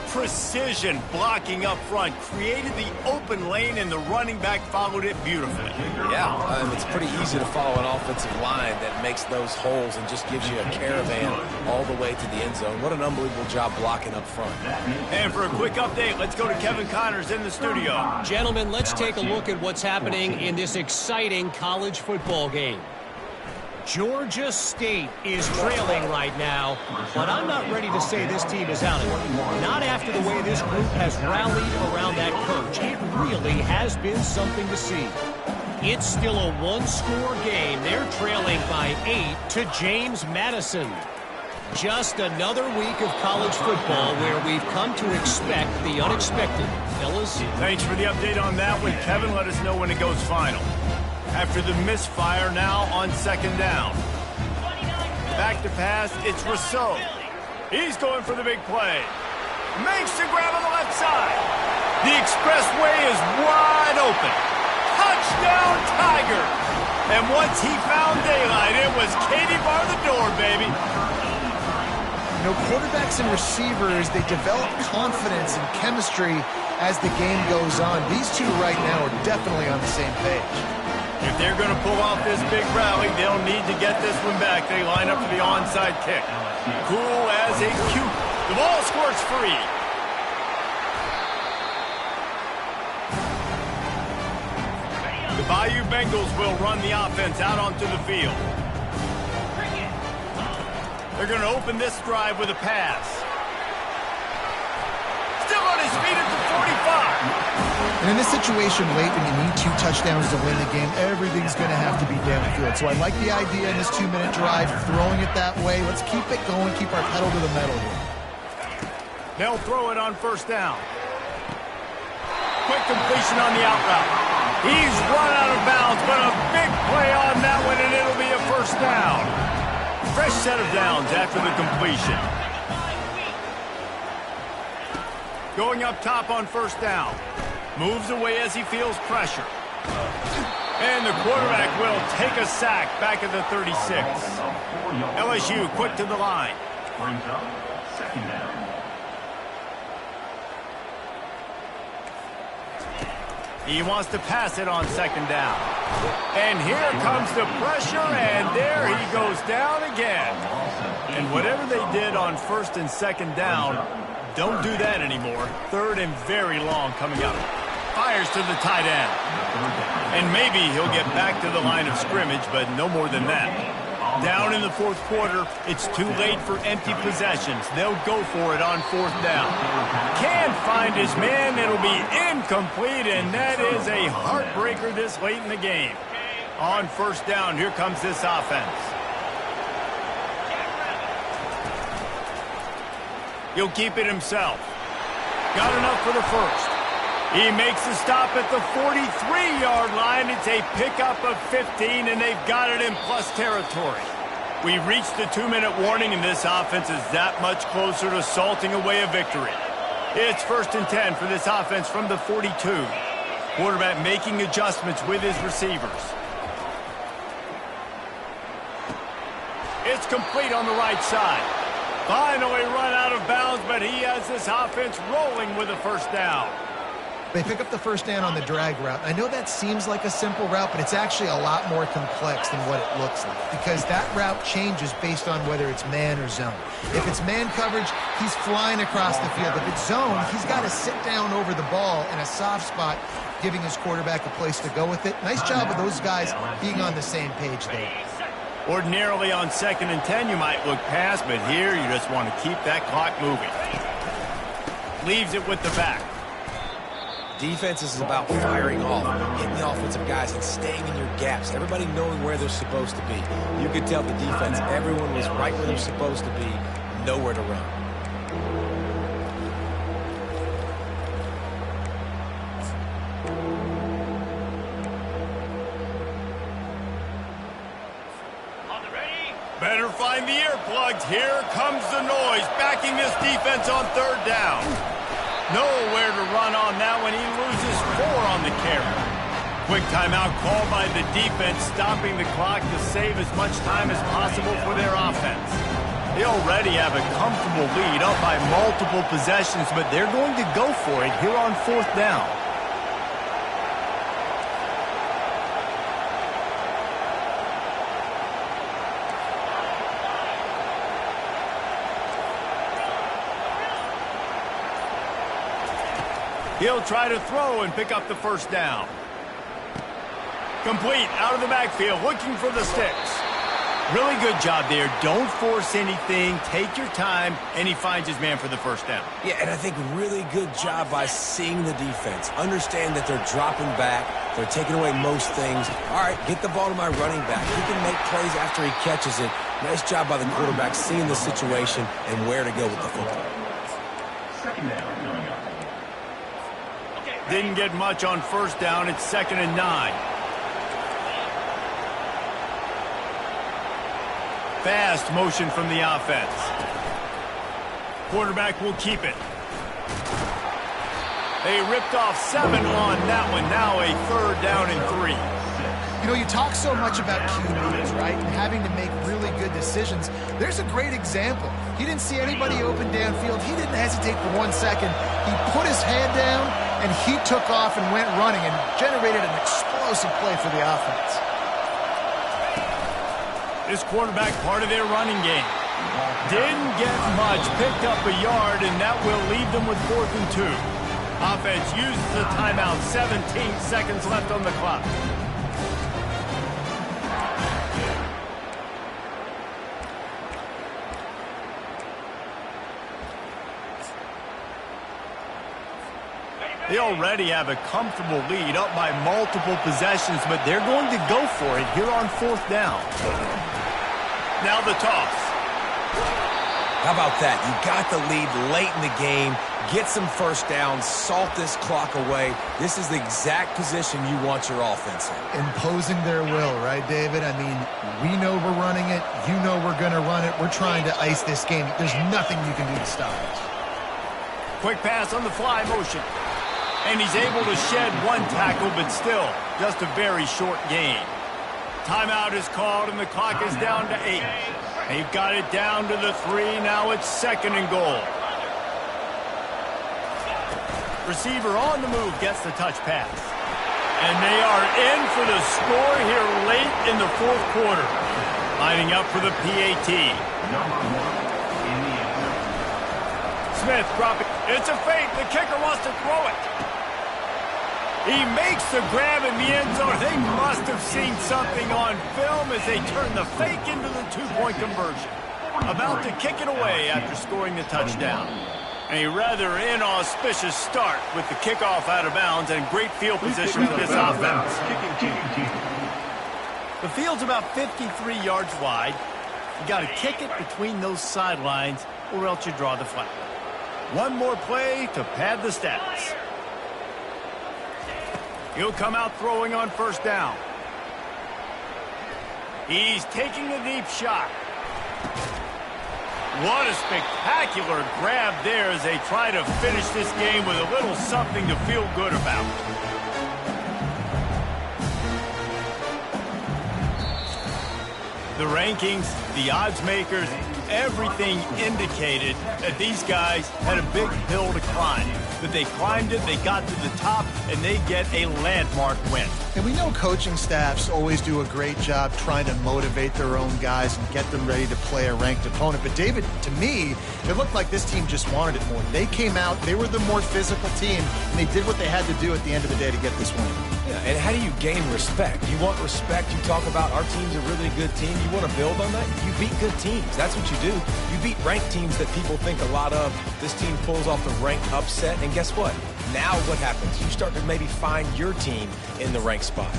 Precision blocking up front created the open lane, and the running back followed it beautifully. Yeah, it's pretty easy to follow an offensive line that makes those holes and just gives you a caravan all the way to the end zone. What an unbelievable job blocking up front. And for a quick update, let's go to Kevin Connors in the studio. Gentlemen, let's take a look at what's happening in this exciting college football game. Georgia State is trailing right now, but I'm not ready to say this team is out of it. Not after the way this group has rallied around that coach. It really has been something to see. It's still a one-score game. They're trailing by 8 to James Madison. Just another week of college football where we've come to expect the unexpected. Fellas? Thanks for the update on that one, Kevin. Let us know when it goes final. After the misfire, now on second down. Back to pass, it's Rousseau. He's going for the big play. Makes the grab on the left side. The expressway is wide open. Touchdown, Tiger! And once he found daylight, it was Katie bar the door, baby. You know, quarterbacks and receivers, they develop confidence and chemistry as the game goes on. These two right now are definitely on the same page. If they're going to pull off this big rally, they'll need to get this one back. They line up for the onside kick. Cool as a cucumber. The ball scores free. The Bayou Bengals will run the offense out onto the field. They're going to open this drive with a pass. Still on his feet at the 45. And in this situation late when you need 2 touchdowns to win the game, everything's going to have to be downfield. So I like the idea in this 2-minute drive, throwing it that way. Let's keep it going, keep our pedal to the metal here. They'll throw it on first down. Quick completion on the out route. He's run out of bounds, but a big play on that one, and it'll be a first down. Fresh set of downs after the completion. Going up top on first down. Moves away as he feels pressure. And the quarterback will take a sack back at the 36. LSU quick to the line. Brings up second down. He wants to pass it on second down. And here comes the pressure, and there he goes down again. And whatever they did on first and second down, don't do that anymore. Third and very long coming up. Fires to the tight end. And maybe he'll get back to the line of scrimmage, but no more than that. Down in the fourth quarter, it's too late for empty possessions. They'll go for it on fourth down. Can't find his man. It'll be incomplete, and that is a heartbreaker this late in the game. On first down, here comes this offense. He'll keep it himself. Got enough for the first. He makes the stop at the 43-yard line. It's a pickup of 15, and they've got it in plus territory. We've reached the 2-minute warning, and this offense is that much closer to salting away a victory. It's first and 10 for this offense from the 42. Quarterback making adjustments with his receivers. It's complete on the right side. Finally run out of bounds, but he has this offense rolling with a first down. They pick up the first down on the drag route. I know that seems like a simple route, but it's actually a lot more complex than what it looks like because that route changes based on whether it's man or zone. If it's man coverage, he's flying across the field. If it's zone, he's got to sit down over the ball in a soft spot, giving his quarterback a place to go with it. Nice job of those guys being on the same page there. Ordinarily on 2nd and 10, you might look past, but here you just want to keep that clock moving. Leaves it with the back. Defense is about firing off, hitting the offensive guys, and staying in your gaps. Everybody knowing where they're supposed to be. You could tell the defense, everyone was right where they're supposed to be, nowhere to run. Better find the earplugs. Here comes the noise, backing this defense on 3rd down. Nowhere to run on that one. He loses 4 on the carry. Quick timeout called by the defense, stopping the clock to save as much time as possible for their offense. They already have a comfortable lead, up by multiple possessions, but they're going to go for it here on 4th down. He'll try to throw and pick up the first down. Complete out of the backfield, looking for the sticks. Really good job there. Don't force anything. Take your time, and he finds his man for the first down. Yeah, and I think really good job by seeing the defense. Understand that they're dropping back. They're taking away most things. All right, get the ball to my running back. He can make plays after he catches it. Nice job by the quarterback seeing the situation and where to go with the football. 2nd down coming up. Didn't get much on 1st down. It's 2nd and 9. Fast motion from the offense. Quarterback will keep it. They ripped off 7 on that one. Now a 3rd down and 3. You know, you talk so much about key moves, right, and having to make really good decisions. There's a great example. He didn't see anybody open downfield. He didn't hesitate for 1 second. He put his head down, and he took off and went running and generated an explosive play for the offense. This quarterback, part of their running game. Didn't get much, picked up a yard, and that will leave them with 4th and 2. Offense uses the timeout, 17 seconds left on the clock. They already have a comfortable lead, up by multiple possessions, but they're going to go for it here on 4th down. Now the toss. How about that? You got the lead late in the game. Get some first downs. Salt this clock away. This is the exact position you want your offense in. Imposing their will, right, David? I mean, we know we're running it. You know we're going to run it. We're trying to ice this game. There's nothing you can do to stop it. Quick pass on the fly motion. And he's able to shed 1 tackle, but still just a very short gain. Timeout is called, and the clock is down to 8. They've got it down to the 3. Now it's 2nd and goal. Receiver on the move gets the touch pass. And they are in for the score here late in the 4th quarter. Lining up for the PAT. Number 1 in the end zone. Smith dropping. It's a fake. The kicker wants to throw it. He makes the grab in the end zone. They must have seen something on film as they turn the fake into the 2-point conversion. About to kick it away after scoring the touchdown. A rather inauspicious start with the kickoff out of bounds and great field position for this offense. The field's about 53 yards wide. You got to kick it between those sidelines or else you draw the flag. One more play to pad the stats. He'll come out throwing on 1st down. He's taking a deep shot. What a spectacular grab there as they try to finish this game with a little something to feel good about. The rankings, the odds makers, everything indicated that these guys had a big hill to climb. But they climbed it, they got to the top, and they get a landmark win. And we know coaching staffs always do a great job trying to motivate their own guys and get them ready to play a ranked opponent. But David, to me, it looked like this team just wanted it more. They came out, they were the more physical team, and they did what they had to do at the end of the day to get this win. Yeah, and how do you gain respect? You want respect. You talk about our team's a really good team. You want to build on that? You beat good teams. That's what you do. You beat ranked teams that people think a lot of. This team pulls off the ranked upset, and guess what? Now what happens? You start to maybe find your team in the ranked spot.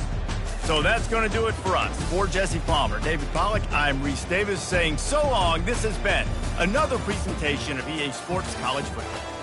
So that's going to do it for us. For Jesse Palmer, David Pollack, I'm Reese Davis saying so long. This has been another presentation of EA Sports College Football.